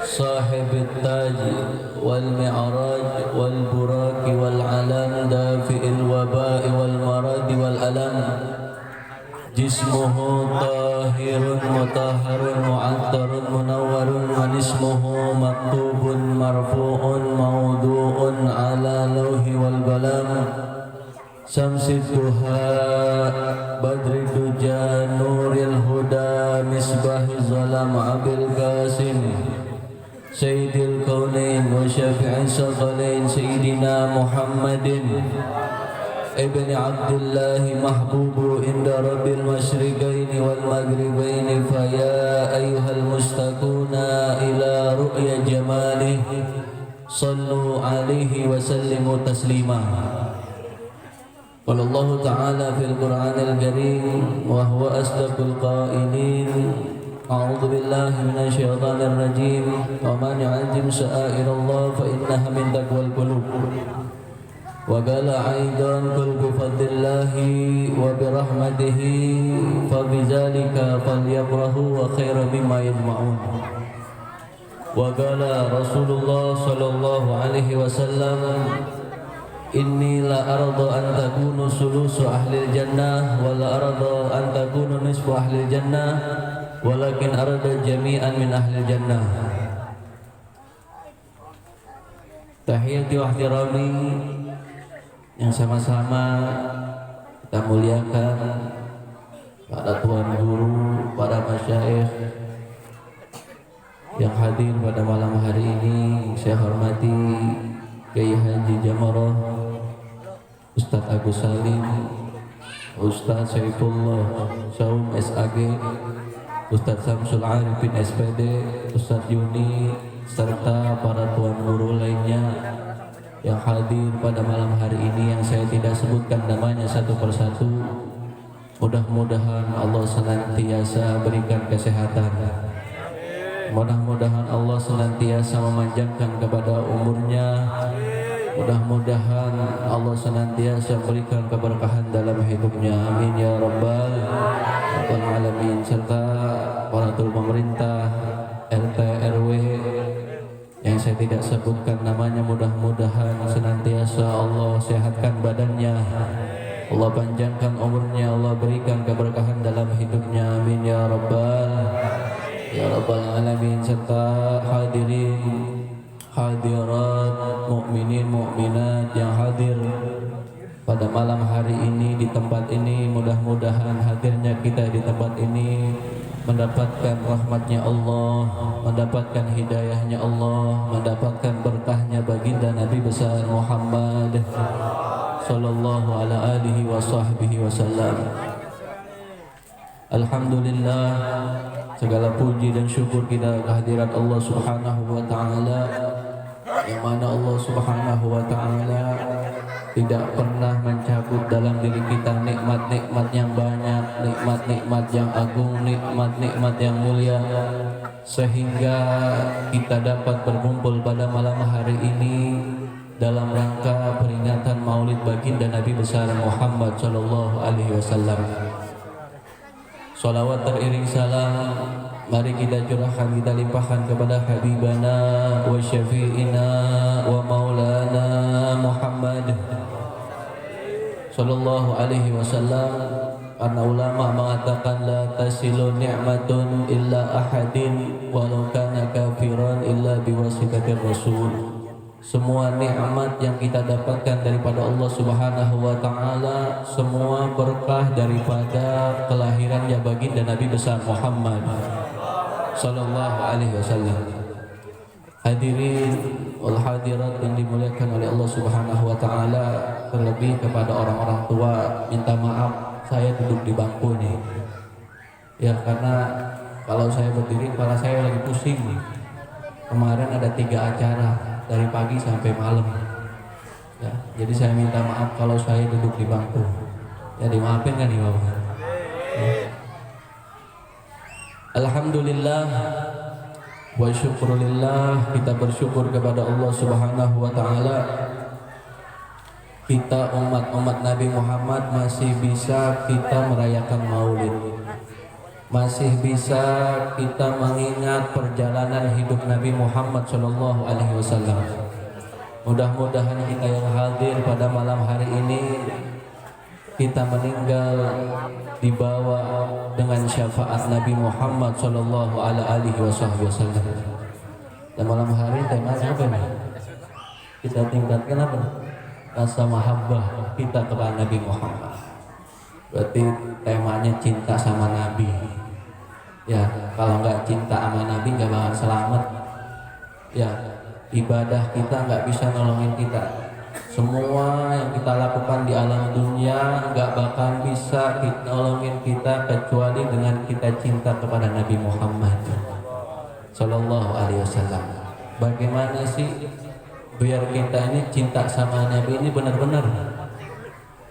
صاحب التاج والمعراج والبراك والعلم دافئ الوباء والمرض والألم جسمه طاهر مطهر معطر منور واسمه مكتوب مرفوع موضوع على لوح والقلم شمس الضحى بدر الدجى نور الهدى مصباح الظلام أبي القاسم سيد الكونين وشفيع الثقلين سيدنا محمد ابن عبد الله محبوب عند رب المشرقين والمغربين فيا أيها المشتاقون إلى رؤيا جماله صلوا عليه وسلموا تسليما. قال الله تعالى في القرآن الكريم وهو أصدق القائلين أعوذ بالله من الشيطان الرجيم ومن يعظم شعائر الله فإنها من تقوى القلوب وقال أيضا قل بفضل الله وبرحمته فبذلك فليفرحوا وخير مما يجمعون وقال رسول الله صلى الله عليه وسلم إني لا أرضى أن تكونوا ثلث أهل الجنة ولا أرضى أن تكونوا نصف أهل الجنة ولكن أرضى جميعا من أهل الجنة. Tahiyati wa ihtirami yang sama-sama kita muliakan para tuan guru, para masyayikh yang hadir pada malam hari ini. Saya hormati Kiai Haji Jamarah, Ustadz Agus Salim, Ustadz Saifullah Saum SAG, Ustadz Samsul Arifin SPD, Ustadz Yuni, serta para tuan guru lainnya yang hadir pada malam hari ini yang saya tidak sebutkan namanya satu persatu. Mudah-mudahan Allah senantiasa berikan kesehatan. Mudah-mudahan Allah senantiasa memanjangkan kepada umurnya. Mudah-mudahan Allah senantiasa berikan keberkahan dalam hidupnya. Amin ya rabbal alamin. Serta para pemerintah RT RW yang saya tidak sebutkan namanya, mudah-mudahan senantiasa Allah sehatkan badannya, Allah panjangkan umurnya, Allah berikan keberkahan dalam hidupnya. Amin ya rabbal alamin. Serta hadirin hadirat mukminin mukminat yang hadir pada malam hari ini di tempat ini, mudah-mudahan hadirnya kita di tempat ini mendapatkan rahmatnya Allah, mendapatkan hidayahnya Allah, mendapatkan berkahnya baginda Nabi besar Muhammad sallallahu ala alihi wa sahbihi wasallam. Alhamdulillah, segala puji dan syukur kita kehadirat Allah subhanahu wa ta'ala, yang mana Allah subhanahu wa ta'ala tidak pernah mencabut dalam diri kita nikmat-nikmat yang banyak, nikmat-nikmat yang agung, nikmat-nikmat yang mulia, sehingga kita dapat berkumpul pada malam hari ini dalam rangka peringatan Maulid baginda Nabi besar Muhammad sallallahu alaihi wasallam. Salawat teriring salam mari kita curahkan, kita limpahkan kepada Habibana wa Syafi'ina wa Maulana Muhammad sallallahu alaihi wasallam. Karena ulama mengatakan la tasilu ni'matun illa ahadin walau kana kafiran illa biwasitatir rasul. Semua nikmat yang kita dapatkan daripada Allah subhanahu wa ta'ala, semua berkah daripada kelahirannya baginda Nabi besar Muhammad sallallahu alaihi wasallam. Hadirin wal hadirat yang dimuliakan oleh Allah subhanahu wa ta'ala, terlebih kepada orang-orang tua, minta maaf saya duduk di bangku nih ya, karena kalau saya berdiri kepala saya lagi pusing. Kemarin ada 3 acara dari pagi sampai malam ya, jadi saya minta maaf kalau saya duduk di bangku ya, dimaafin kan nih Bapak ya. Alhamdulillah wa syukurillah, kita bersyukur kepada Allah subhanahu wa ta'ala, kita umat-umat Nabi Muhammad masih bisa kita merayakan maulid. masih bisa kita mengingat perjalanan hidup Nabi Muhammad SAW. Mudah-mudahan kita yang hadir pada malam hari ini, kita meninggal dibawa dengan syafaat Nabi Muhammad SAW. Dan malam hari temanya apa nih? Kita tingkatkan apa? Rasa mahabbah kita kepada Nabi Muhammad. Berarti temanya cinta sama Nabi. Ya, kalau nggak cinta sama Nabi nggak bakal selamat. Ya, ibadah kita nggak bisa nolongin kita. Semua yang kita lakukan di alam dunia nggak bakal bisa nolongin kita kecuali dengan kita cinta kepada Nabi Muhammad Sallallahu Alaihi Wasallam. Bagaimana sih biar kita ini cinta sama Nabi ini benar-benar?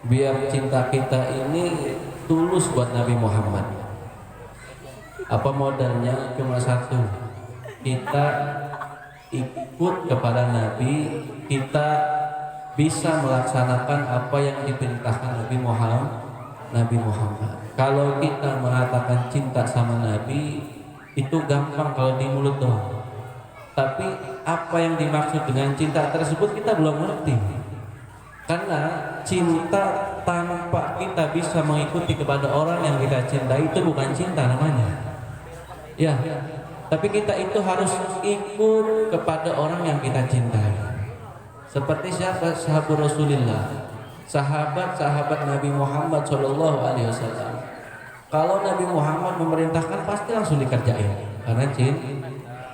Biar cinta kita ini tulus buat Nabi Muhammad. Apa modalnya? Cuma satu, kita ikut kepada Nabi, kita bisa melaksanakan apa yang diperintahkan Nabi Muhammad. Kalau kita mengatakan cinta sama Nabi, itu gampang kalau di mulut doang. Tapi apa yang dimaksud dengan cinta tersebut kita belum ngerti. Karena cinta tanpa kita bisa mengikuti kepada orang yang kita cintai itu bukan cinta namanya. Ya, tapi kita itu harus ikut kepada orang yang kita cintai. Seperti siapa? Sahabat Rasulullah, sahabat-sahabat Nabi Muhammad SAW. Kalau Nabi Muhammad memerintahkan pasti langsung dikerjain. Karena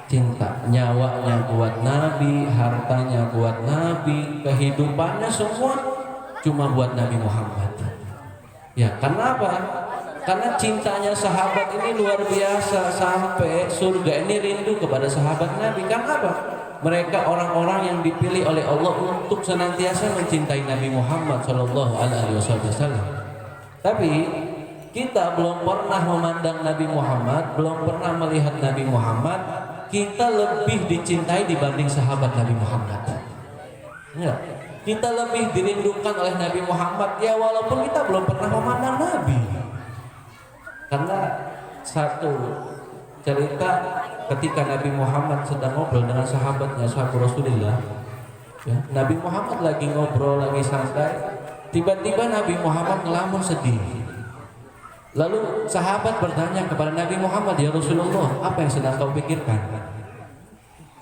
cinta, nyawanya buat Nabi, hartanya buat Nabi, kehidupannya semua cuma buat Nabi Muhammad. Ya, karena apa? Karena cintanya sahabat ini luar biasa, sampai surga ini rindu kepada sahabat Nabi. Karena apa? Mereka orang-orang yang dipilih oleh Allah untuk senantiasa mencintai Nabi Muhammad SAW. Tapi kita belum pernah memandang Nabi Muhammad, belum pernah melihat Nabi Muhammad. Kita lebih dicintai dibanding sahabat Nabi Muhammad. Ya, kita lebih dirindukan oleh Nabi Muhammad. Ya, walaupun kita belum pernah memandang Nabi. Karena satu cerita ketika Nabi Muhammad sedang ngobrol dengan sahabatnya, sahabat Rasulullah. Ya, Nabi Muhammad lagi ngobrol, lagi santai. Tiba-tiba Nabi Muhammad ngelamun sedih. Lalu sahabat bertanya kepada Nabi Muhammad, ya Rasulullah, apa yang sedang kau pikirkan?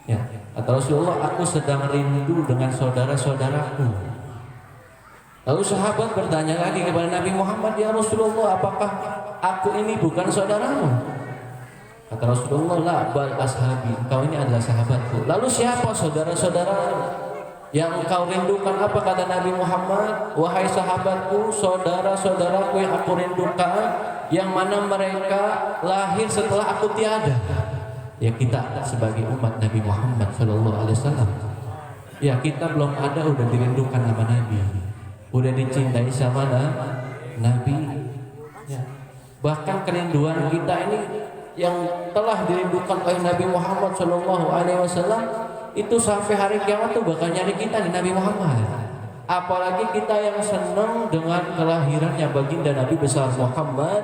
Ya, kata Rasulullah, aku sedang rindu dengan saudara-saudaraku. Lalu sahabat bertanya lagi kepada Nabi Muhammad, ya Rasulullah, apakah aku ini bukan saudaramu? Kata Rasulullah, la bal ashabi, kau ini adalah sahabatku. Lalu siapa saudara-saudara yang engkau rindukan? Apa kata Nabi Muhammad? Wahai sahabatku, saudara-saudaraku yang aku rindukan, yang mana mereka lahir setelah aku tiada. Ya, kita sebagai umat Nabi Muhammad SAW. Ya, kita belum ada udah dirindukan sama Nabi, udah dicintai sama Nabi. Ya. Bahkan kerinduan kita ini yang telah dirindukan oleh Nabi Muhammad SAW itu sampai hari kiamat tuh bakal nyari kita di Nabi Muhammad. Apalagi kita yang senang dengan kelahirannya baginda Nabi besar Muhammad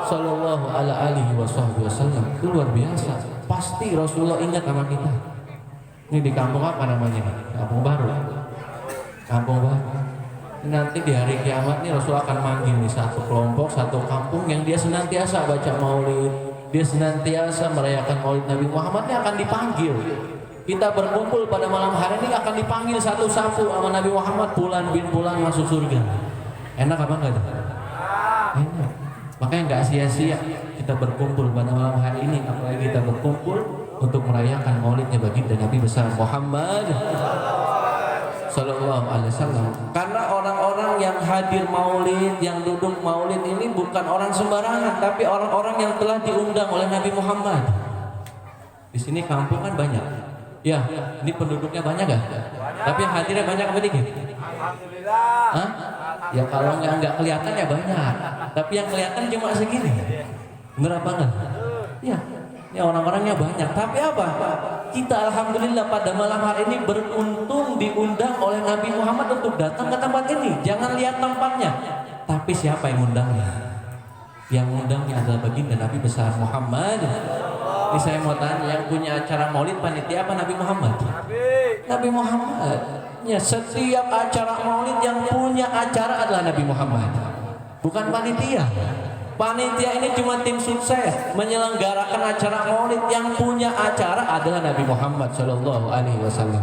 Sallallahu Alaihi Wasallam. Itu luar biasa. Pasti Rasulullah ingat sama kita. Ini di kampung apa namanya? Kampung Baru. Kampung Baru. Nanti di hari kiamat nih Rasul akan manggil nih satu kelompok, satu kampung yang dia senantiasa baca maulid, dia senantiasa merayakan maulid Nabi Muhammad, ini akan dipanggil. Kita berkumpul pada malam hari ini akan dipanggil satu-satu sama Nabi Muhammad, Fulan bin Fulan masuk surga. Enak apa enggak? Enak. Makanya enggak sia-sia kita berkumpul pada malam hari ini, apalagi kita berkumpul untuk merayakan maulidnya baginda Nabi besar Muhammad Sallallahu Alaihi Wasallam. Karena orang-orang yang hadir maulid, yang duduk maulid ini bukan orang sembarangan, tapi orang-orang yang telah diundang oleh Nabi Muhammad. Di sini kampung kan banyak. Ya, ini penduduknya banyak gak? Tapi yang hadirnya banyak apa dikit? Alhamdulillah. Hah? Ya kalau nggak kelihatan ya banyak. Tapi yang kelihatan cuma segini. Bener apa enggak? Ya, ini orang-orangnya banyak. Tapi apa? Kita alhamdulillah pada malam hari ini beruntung diundang oleh Nabi Muhammad untuk datang ke tempat ini. Jangan lihat tempatnya, tapi siapa yang undangnya. Yang undangnya adalah baginda Nabi besar Muhammad. Ini saya mau tanya, yang punya acara maulid panitia apa Nabi Muhammad? Nabi Muhammad. Ya, setiap acara maulid yang punya acara adalah Nabi Muhammad, bukan panitia. Panitia ini cuma tim sukses menyelenggarakan acara maulid. Yang punya acara adalah Nabi Muhammad Shallallahu Alaihi Wasallam,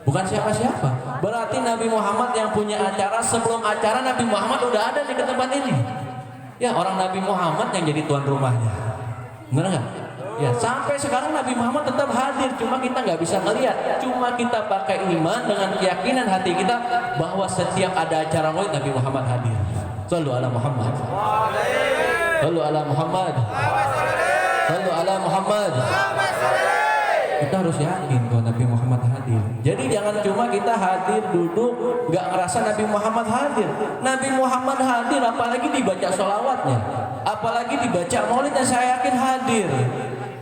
bukan siapa-siapa. Berarti Nabi Muhammad yang punya acara. Sebelum acara Nabi Muhammad udah ada di tempat ini. Ya, orang Nabi Muhammad yang jadi tuan rumahnya. Benar nggak? Ya, sampai sekarang Nabi Muhammad tetap hadir, cuma kita nggak bisa melihat. Cuma kita pakai iman dengan keyakinan hati kita bahwa setiap ada acara maulid Nabi Muhammad hadir. Sallu ala Muhammad. Sallu ala Muhammad. Sallu ala Muhammad. Kita harus yakin bahwa Nabi Muhammad hadir. Jadi jangan cuma kita hadir duduk nggak ngerasa Nabi Muhammad hadir. Nabi Muhammad hadir, apalagi dibaca sholawatnya, apalagi dibaca maulidnya, saya yakin hadir.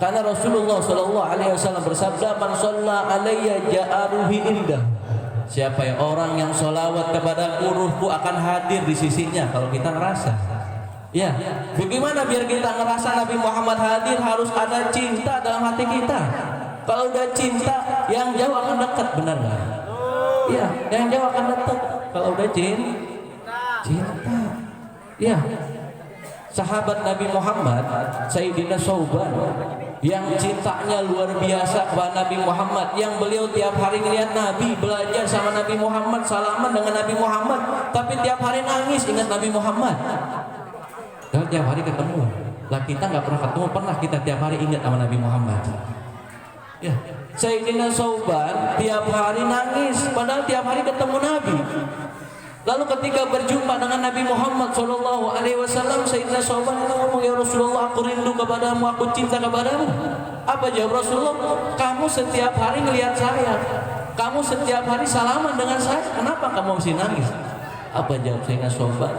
Karena Rasulullah Shallallahu Alaihi Wasallam bersabda, "Man shalla alayya ja'aruhi indah." Siapa yang orang yang sholawat kepada ruhku akan hadir di sisinya. Kalau kita ngerasa, ya, bagaimana biar kita ngerasa Nabi Muhammad hadir? Harus ada cinta dalam hati kita. Kalau udah cinta, yang jauh akan dekat, benar nggak? Ya, yang jauh akan dekat. Kalau udah cinta, ya. Sahabat Nabi Muhammad, Sayyidina Sauban, yang cintanya luar biasa kepada Nabi Muhammad, yang beliau tiap hari ngeliat Nabi, belajar sama Nabi Muhammad, salaman dengan Nabi Muhammad, tapi tiap hari nangis ingat Nabi Muhammad. Dan tiap hari ketemu. Lah kita nggak pernah ketemu, pernah kita tiap hari ingat sama Nabi Muhammad. Ya, Sayyidina Sauban tiap hari nangis, padahal tiap hari ketemu Nabi. Lalu ketika berjumpa dengan Nabi Muhammad Shallallahu Alaihi Wasallam, Sayyidina Sauban itu ngomong, "Ya Rasulullah, aku rindu kepadamu, aku cinta kepadamu." Apa jawab Rasulullah? "Kamu setiap hari ngelihat saya, kamu setiap hari salaman dengan saya, kenapa kamu mesti nangis?" Apa jawab Sayyidina Sauban?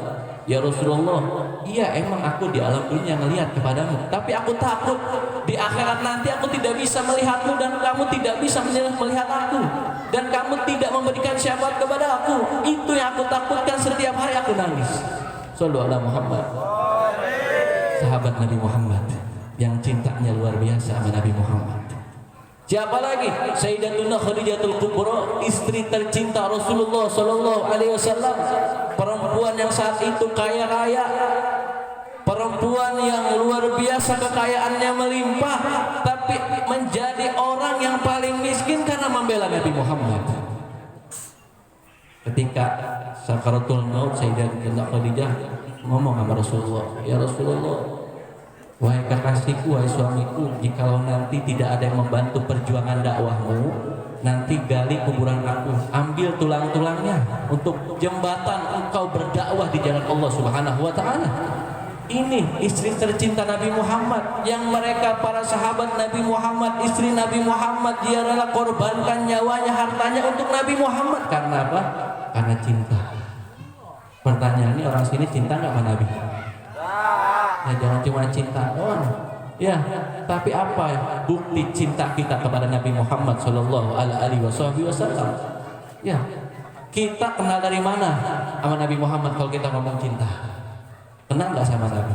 "Ya Rasulullah, iya emang aku di alam dunia ngelihat kepadamu, tapi aku takut di akhirat nanti aku tidak bisa melihatmu dan kamu tidak bisa melihat aku, dan kamu tidak memberikan syafaat kepada aku. Itu yang aku takutkan, setiap hari aku nangis." Sallu ala Muhammad. Sahabat Nabi Muhammad yang cintanya luar biasa sama Nabi Muhammad. Siapa lagi? Sayyidatuna Khadijatul Kubra, istri tercinta Rasulullah Sallallahu Alaihi Wasallam. Perempuan yang saat itu kaya raya, perempuan yang luar biasa kekayaannya melimpah, tapi menjadi orang yang paling miskin karena membela Nabi Muhammad. Ketika sakaratul maut, Sayyidatuna Khadijah ngomong sama Rasulullah, "Ya Rasulullah, wahai kekasihku, wahai suamiku, jikalau nanti tidak ada yang membantu perjuangan dakwahmu, nanti gali kuburan aku, ambil tulang-tulangnya untuk jembatan engkau berdakwah di jalan Allah Subhanahu wa Ta'ala." Ini istri tercinta Nabi Muhammad, yang mereka para sahabat Nabi Muhammad, istri Nabi Muhammad, dia rela korbankan nyawanya, hartanya untuk Nabi Muhammad. Karena apa? Karena cinta. Pertanyaan ini, orang sini cinta nggak sama Nabi? Ya, jangan cuma cinta doang. Ya, tapi apa bukti cinta kita kepada Nabi Muhammad Shallallahu Alaihi Wasallam? Ya, kita kenal dari mana sama Nabi Muhammad? Kalau kita ngomong cinta, kenal nggak sama Nabi?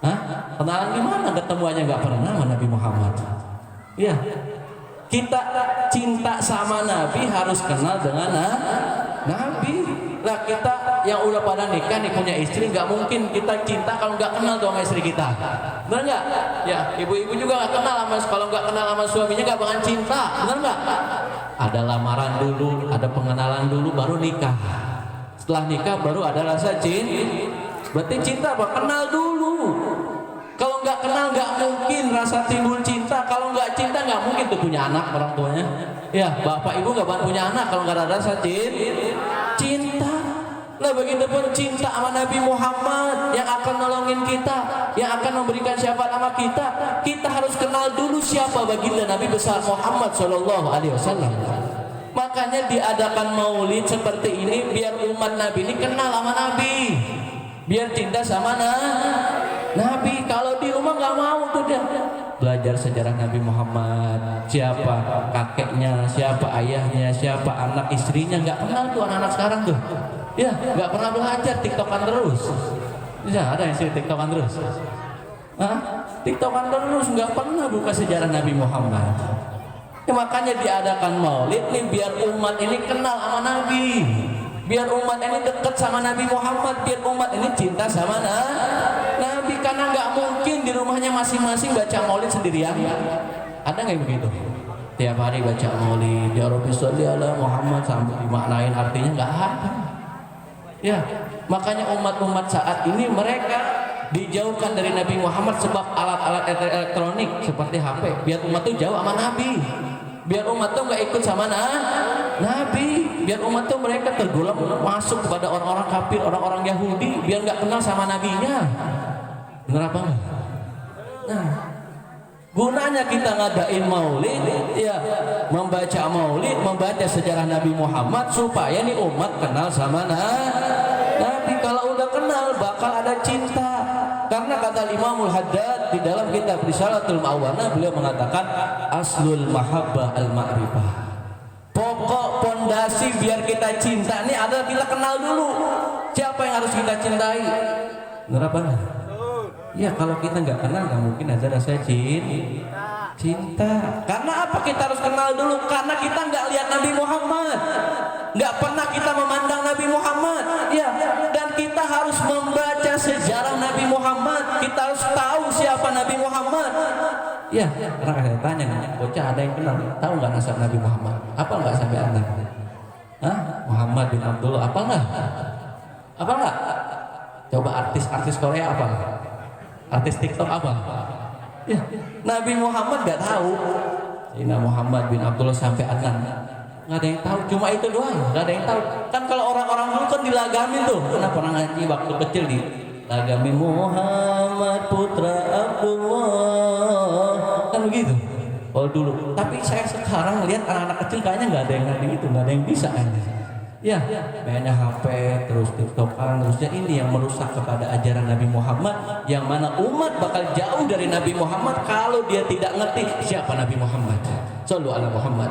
Hah? Kenalan gimana? Ketemu aja nggak pernah sama Nabi Muhammad. Ya, kita cinta sama Nabi harus kenal dengan Nabi. Lah kita yang udah pada nikah nih, punya istri, nggak mungkin kita cinta kalau nggak kenal sama istri kita, benar nggak? Ya, ibu-ibu juga nggak kenal sama, kalau nggak kenal sama suaminya nggak bakal cinta, benar nggak? Ada lamaran dulu, ada pengenalan dulu, baru nikah. Setelah nikah baru ada rasa cinta. Berarti cinta apa? Kenal dulu. Kalau nggak kenal nggak mungkin rasa timbul cinta. Kalau nggak cinta nggak mungkin tuh punya anak orang tuanya. Ya, bapak ibu nggak bakal punya anak kalau nggak ada rasa cinta. Lah begitu pun cinta sama Nabi Muhammad yang akan nolongin kita, yang akan memberikan syafaat sama kita. Kita harus kenal dulu siapa baginda Nabi besar Muhammad Shallallahu Alaihi Wasallam. Makanya diadakan maulid seperti ini biar umat Nabi ini kenal sama Nabi, biar cinta sama Nabi. Kalau di rumah nggak mau tuh dia belajar sejarah Nabi Muhammad, siapa kakeknya, siapa ayahnya, siapa anak istrinya, nggak kenal tuh anak-anak sekarang tuh. Ya, nggak pernah belajar, tiktokan terus. Ya, ada yang sih TikTokan terus. Hah? TikTokan terus, nggak pernah buka sejarah Nabi Muhammad. Ya, makanya diadakan maulid nih biar umat ini kenal sama Nabi, biar umat ini dekat sama Nabi Muhammad, biar umat ini cinta sama Nabi. Karena nggak mungkin di rumahnya masing-masing baca maulid sendirian. Ada nggak begitu? Tiap hari baca maulid, ya Rabbi sholli ala Muhammad sampai dimaknain artinya, nggak ada. Ya, makanya umat-umat saat ini mereka dijauhkan dari Nabi Muhammad sebab alat-alat elektronik seperti HP, biar umat tuh jauh sama Nabi, biar umat tuh nggak ikut sama Nabi, biar umat tuh mereka tergolong masuk kepada orang-orang kafir, orang-orang Yahudi, biar nggak kenal sama nabinya. Benar apa enggak? Nah, gunanya kita ngadain maulid, ya, membaca maulid, membaca sejarah Nabi Muhammad supaya nih umat kenal sama Nabi. Kalau udah kenal bakal ada cinta. Karena kata Imamul Haddad di dalam kitab Risalatul Ma'wana, beliau mengatakan aslul mahabbah al-ma'rifah. Pokok pondasi biar kita cinta ini adalah kita kenal dulu siapa yang harus kita cintai. Benar apa? Ya, kalau kita nggak kenal nggak mungkin ada rasa cinta. Karena apa kita harus kenal dulu? Karena kita nggak lihat Nabi Muhammad, nggak pernah kita memandang Nabi Muhammad. Ya, dan kita harus membaca sejarah Nabi Muhammad. Kita harus tahu siapa Nabi Muhammad. Ya, karena saya tanya, bocah ada yang kenal, tahu nggak nasab Nabi Muhammad? Apa nggak sampai anda? Hah? Muhammad bin Abdullah, apa nggak? Apa nggak? Coba artis Korea apa? Artis TikTok apa? Ya, Nabi Muhammad nggak tahu. Ini Muhammad bin Abdullah sampai Adnan, nggak ada yang tahu. Cuma itu doang, nggak ada yang tahu. Kan kalau orang-orang dulu kan dilagamin tuh. Kenapa pernah ngaji waktu kecil di lagamin Muhammad putra Abdullah, kan begitu. Kalau dulu. Tapi saya sekarang lihat anak-anak kecil kayaknya nggak ada yang ngaji itu, nggak ada yang bisa kayaknya. Ya, mainnya HP, terus TikTokan, terusnya ini yang merusak kepada ajaran Nabi Muhammad, yang mana umat bakal jauh dari Nabi Muhammad kalau dia tidak ngerti siapa Nabi Muhammad. Shallu ala Muhammad.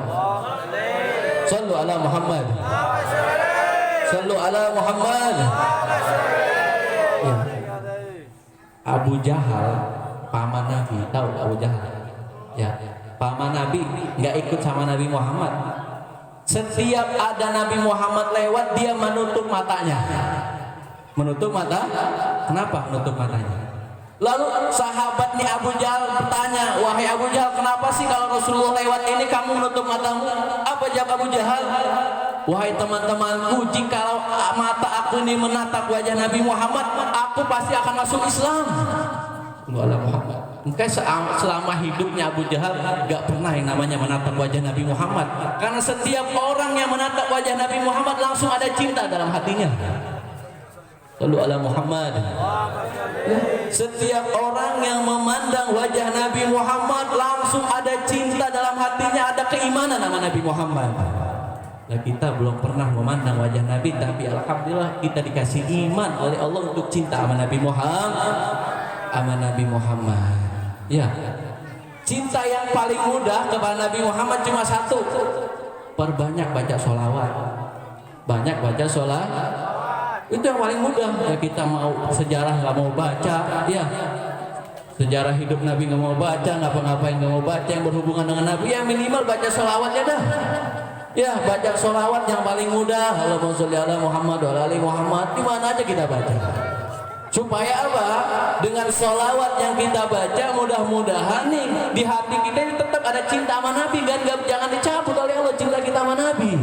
Shallu ala Muhammad. Shallu ala Muhammad. Ya. Abu Jahal, paman Nabi, tahu Abu Jahal? Ya, paman Nabi nggak ikut sama Nabi Muhammad. Setiap ada Nabi Muhammad lewat, dia menutup matanya. Menutup mata? Kenapa menutup matanya? Lalu sahabat nih Abu Jahal bertanya, wahai Abu Jahal, kenapa sih kalau Rasulullah lewat ini kamu menutup matamu? Apa jawab Abu Jahal? Wahai teman-temanku, jikalau mata aku ini menatap wajah Nabi Muhammad, aku pasti akan masuk Islam. Allah Muhammad. Mungkin selama hidupnya Abu Jahal gak pernah yang namanya menatap wajah Nabi Muhammad. Karena setiap orang yang menatap wajah Nabi Muhammad langsung ada cinta dalam hatinya. Lalu Allah Muhammad. Ya, setiap orang yang memandang wajah Nabi Muhammad langsung ada cinta dalam hatinya, ada keimanan sama Nabi Muhammad. Nah, kita belum pernah memandang wajah Nabi, tapi alhamdulillah kita dikasih iman oleh Allah untuk cinta sama Nabi Muhammad. Ya, cinta yang paling mudah kepada Nabi Muhammad cuma satu, perbanyak baca sholawat. Banyak baca sholawat, itu yang paling mudah. Ya, kita mau sejarah nggak mau baca, ya sejarah hidup Nabi nggak mau baca, ngapa-ngapain nggak mau baca yang berhubungan dengan Nabi, ya minimal baca sholawatnya dah. Ya, baca sholawat yang paling mudah. Allahumma sholli ala Muhammad wa ala ali Muhammad. Di mana aja kita baca. Supaya apa? Dengan sholawat yang kita baca, mudah-mudahan nih di hati kita ini tetap ada cinta sama Nabi, dan jangan dicabut oleh Allah cinta kita sama Nabi.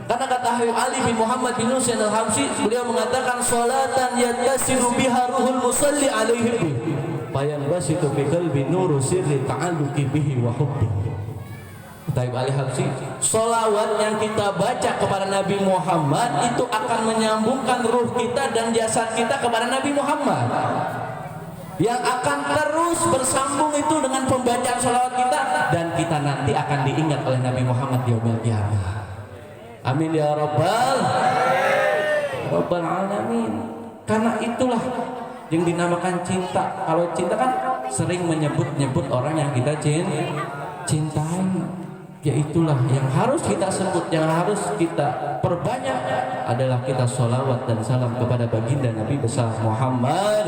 Karena kata Habib Ali bin Muhammad bin Husain al-Habsyi, beliau mengatakan sholatan yattasilu biha ruhul musalli alaihi bayan basitu fi qalbi nuru sirri ta'alluqi bihi wa hubbihi. Habib Ali Habsyi, sholawat yang kita baca kepada Nabi Muhammad itu akan menyambungkan ruh kita dan jasad kita kepada Nabi Muhammad, yang akan terus bersambung itu dengan pembacaan sholawat kita, dan kita nanti akan diingat oleh Nabi Muhammad di yaumil qiyamah. Amin ya rabbal alamin. Karena itulah yang dinamakan cinta. Kalau cinta kan sering menyebut-nyebut orang yang kita cintai. Ya itulah yang harus kita sebut, yang harus kita perbanyak adalah kita sholawat dan salam kepada baginda Nabi besar Muhammad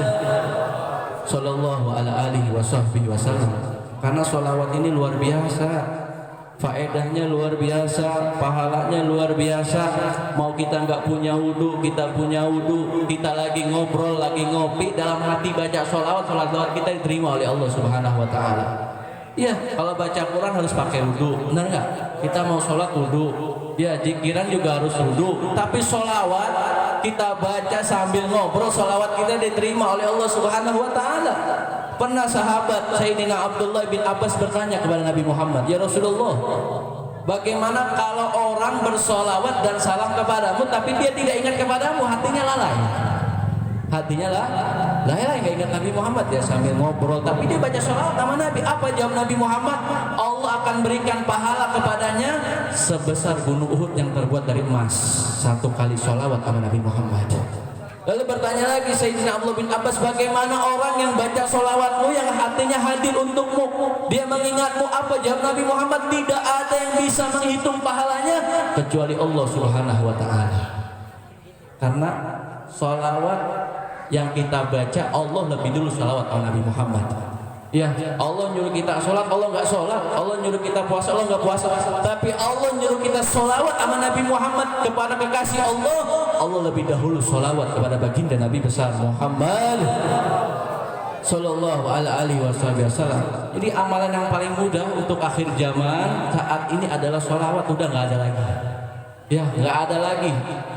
sallallahu alaihi wasallam. Karena sholawat ini luar biasa, faedahnya luar biasa, pahalanya luar biasa. Mau kita nggak punya wudhu, kita punya wudhu, kita lagi ngobrol, lagi ngopi, dalam hati baca sholawat, sholawat kita diterima oleh Allah Subhanahu Wa Taala. Ya, kalau baca Quran harus pakai wudhu, benar nggak? Kita mau sholat wudhu, ya zikiran juga harus wudhu. Tapi sholawat kita baca sambil ngobrol, sholawat kita diterima oleh Allah Subhanahu Wa Taala. Pernah sahabat Sayyidina Abdullah bin Abbas bertanya kepada Nabi Muhammad, ya Rasulullah, bagaimana kalau orang bersolawat dan salam kepadamu, tapi dia tidak ingat kepadamu, hatinya lalai? Hatinya lalai, nggak ingat Nabi Muhammad, ya sambil ngobrol, tapi dia baca sholawat sama Nabi. Apa jawab Nabi Muhammad? Allah akan berikan pahala kepadanya sebesar gunung Uhud yang terbuat dari emas. Satu kali sholawat sama Nabi Muhammad. Lalu bertanya lagi Sayyidina Abdullah bin Abbas, bagaimana orang yang baca sholawatmu yang hatinya hadir untukmu, dia mengingatmu? Apa jawab Nabi Muhammad? Tidak ada yang bisa menghitung pahalanya kecuali Allah Subhanahu Wa Taala. Karena sholawat yang kita baca, Allah lebih dulu sholawat sama Nabi Muhammad. Ya, Allah nyuruh kita sholat, Allah nggak sholat. Allah nyuruh kita puasa, Allah nggak puasa. Tapi Allah nyuruh kita sholawat sama Nabi Muhammad kepada kekasih Allah. Allah lebih dahulu sholawat kepada baginda Nabi besar Muhammad sallallahu alaihi wasallam. Jadi amalan yang paling mudah untuk akhir zaman saat ini adalah sholawat. Udah nggak ada lagi. Ya, nggak ada lagi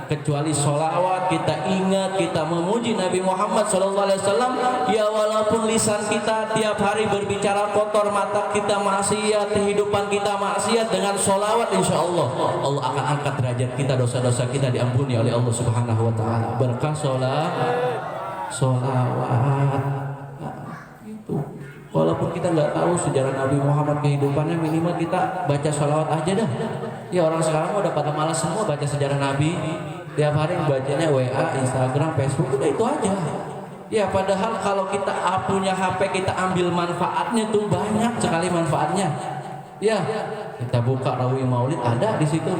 kecuali sholawat. Kita ingat, kita memuji Nabi Muhammad sallallahu alaihi wasallam. Ya, walaupun lisan kita tiap hari berbicara kotor, mata kita maksiat, kehidupan kita maksiat, dengan sholawat insya Allah Allah akan angkat derajat kita, dosa-dosa kita diampuni oleh Allah Subhanahu Wa Taala berkah sholawat. Itu walaupun kita nggak tahu sejarah Nabi Muhammad kehidupannya, minimal kita baca sholawat aja dah. Ya, orang sekarang udah pada malas semua baca sejarah Nabi. Tiap hari bacanya WA, Instagram, Facebook, udah itu aja. Ya, padahal kalau kita punya HP, kita ambil manfaatnya tuh banyak sekali manfaatnya. Ya, kita buka Rawi Maulid, ada di situ.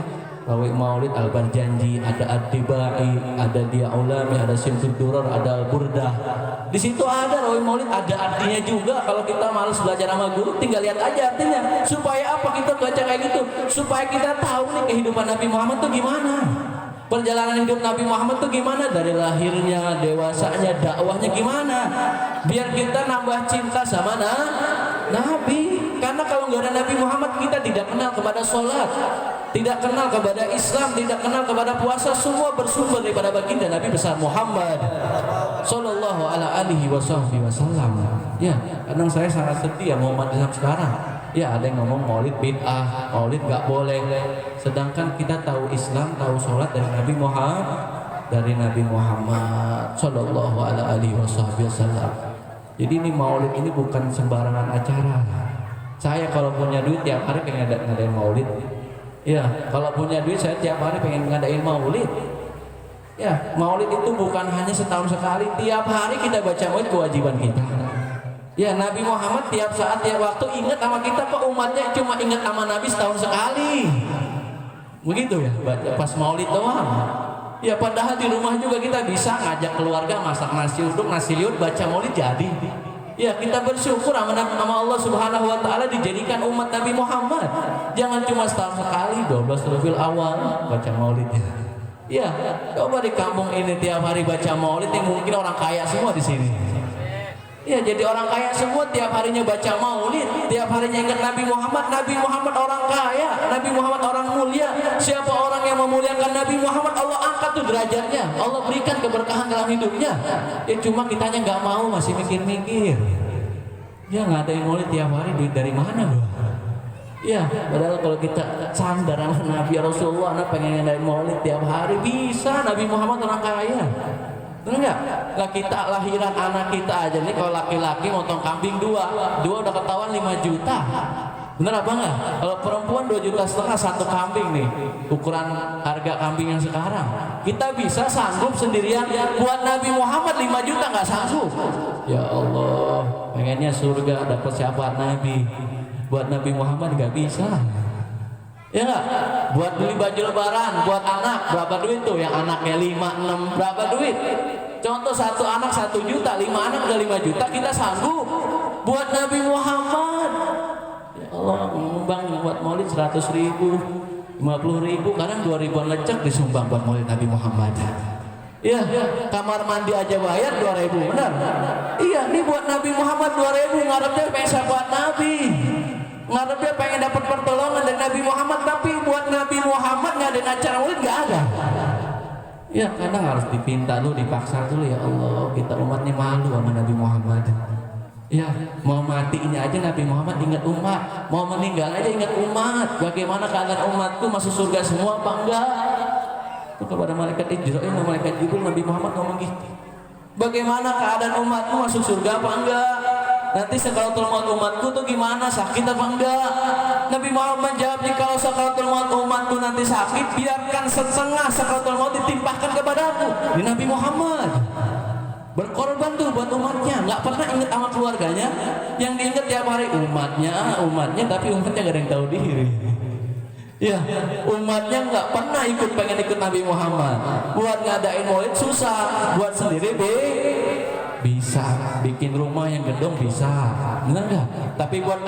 Rawi Maulid Al-Barjanji, ada Ad-Dibai, ada Dia Ulami, ada Simtud Duror, ada Al-Burdah. Di situ ada Rawi Maulid, ada artinya juga. Kalau kita malas belajar sama guru, tinggal lihat aja artinya. Supaya apa kita baca kayak gitu? Supaya kita tahu nih kehidupan Nabi Muhammad tuh gimana. Perjalanan hidup Nabi Muhammad tuh gimana, dari lahirnya, dewasanya, dakwahnya gimana. Biar kita nambah cinta sama Nabi. Karena kalau nggak ada Nabi Muhammad, kita tidak kenal kepada sholat, tidak kenal kepada Islam, tidak kenal kepada puasa. Semua bersumber daripada baginda Nabi besar Muhammad sallallahu alaihi wasallam. Ya, kadang saya sangat sedih ya mau umat Islam sekarang. Ya, ada yang ngomong maulid bid'ah, maulid nggak boleh. Sedangkan kita tahu Islam, tahu sholat dari Nabi Muhammad sallallahu alaihi wasallam. Jadi ini maulid ini bukan sembarangan acara. Saya kalau punya duit tiap hari pengen ngadain maulid. Ya, kalau punya duit saya tiap hari pengen ngadain maulid. Ya, maulid itu bukan hanya setahun sekali, tiap hari kita baca maulid, kewajiban kita. Ya, Nabi Muhammad tiap saat, tiap waktu ingat sama kita. Kok umatnya cuma ingat sama Nabi setahun sekali? Begitu ya, baca pas maulid doang. Ya, padahal di rumah juga kita bisa ngajak keluarga masak nasi uduk, nasi liut, baca maulid jadi. Ya, kita bersyukur sama Allah Subhanahu Wa Taala dijadikan umat Nabi Muhammad. Jangan cuma setahun sekali, 12 Rabiul Awal baca maulidnya. Ya, coba di kampung ini tiap hari baca maulid, yang mungkin orang kaya semua di sini. Ya, jadi orang kaya semua tiap harinya baca maulid, tiap harinya ingat Nabi Muhammad. Nabi Muhammad orang kaya, Nabi Muhammad orang mulia. Siapa orang yang memuliakan Nabi Muhammad, Allah angkat tuh derajatnya, Allah berikan keberkahan dalam hidupnya. Ya, cuma kitanya nggak mau, masih mikir-mikir. Ya, ngadain maulid tiap hari, duit dari mana gua? Ya, padahal kalau kita sandar sama Nabi Rasulullah, anak pengen ngadain maulid tiap hari, bisa. Nabi Muhammad orang kaya. Benar nggak? Lah kita lahiran anak kita aja nih, kalau laki-laki motong kambing dua udah ketahuan 5 juta. Bener apa nggak? Kalau perempuan 2,5 juta satu kambing nih, ukuran harga kambing yang sekarang. Kita bisa sanggup sendirian buat Nabi Muhammad 5 juta nggak sanggup. Ya Allah, pengennya surga dapat syafaat Nabi. Buat Nabi Muhammad nggak bisa. Ya enggak? Buat beli baju lebaran, buat anak, berapa duit tuh? Yang anaknya 5, 6, berapa duit? Contoh satu anak 1 juta, 5 anak udah 5 juta, kita sanggup. Buat Nabi Muhammad. Ya Allah, nyumbang buat maulid 100 ribu, 50 ribu, kadang 2 ribuan lecek disumbang buat maulid Nabi Muhammad. Iya, kamar mandi aja bayar 2.000, benar? Iya, ini buat Nabi Muhammad 2.000, ngarepnya pengen buat Nabi. Ngarepnya pengen dapat pertolongan dari Nabi Muhammad, tapi buat Nabi Muhammad nggak ada acara maulid, nggak ada. Ya kadang harus dipinta dulu, dipaksa dulu. Ya Allah, kita umatnya malu sama Nabi Muhammad. Ya mau matinya aja Nabi Muhammad ingat umat, mau meninggal aja ingat umat. Bagaimana keadaan umatku, masuk surga semua apa enggak? Itu kepada malaikat Jibril, malaikat Jibril, Nabi Muhammad ngomong gitu. Bagaimana keadaan umatku, masuk surga apa enggak? Nanti sakaratul maut umatku tuh gimana, sakit apa enggak? Nabi Muhammad jawab, jika sakaratul maut umatku nanti sakit, biarkan setengah sakaratul maut ditimpahkan kepadaku. Ini Nabi Muhammad berkorban tuh buat umatnya, nggak pernah ingat sama keluarganya. Yang diingat tiap hari umatnya, tapi umatnya gak ada yang tahu diri. Ya, umatnya nggak pernah pengen ikut Nabi Muhammad. Buat ngadain maulid susah, buat sendiri bisa, bikin rumah yang gedung bisa, benar nggak? Tapi buat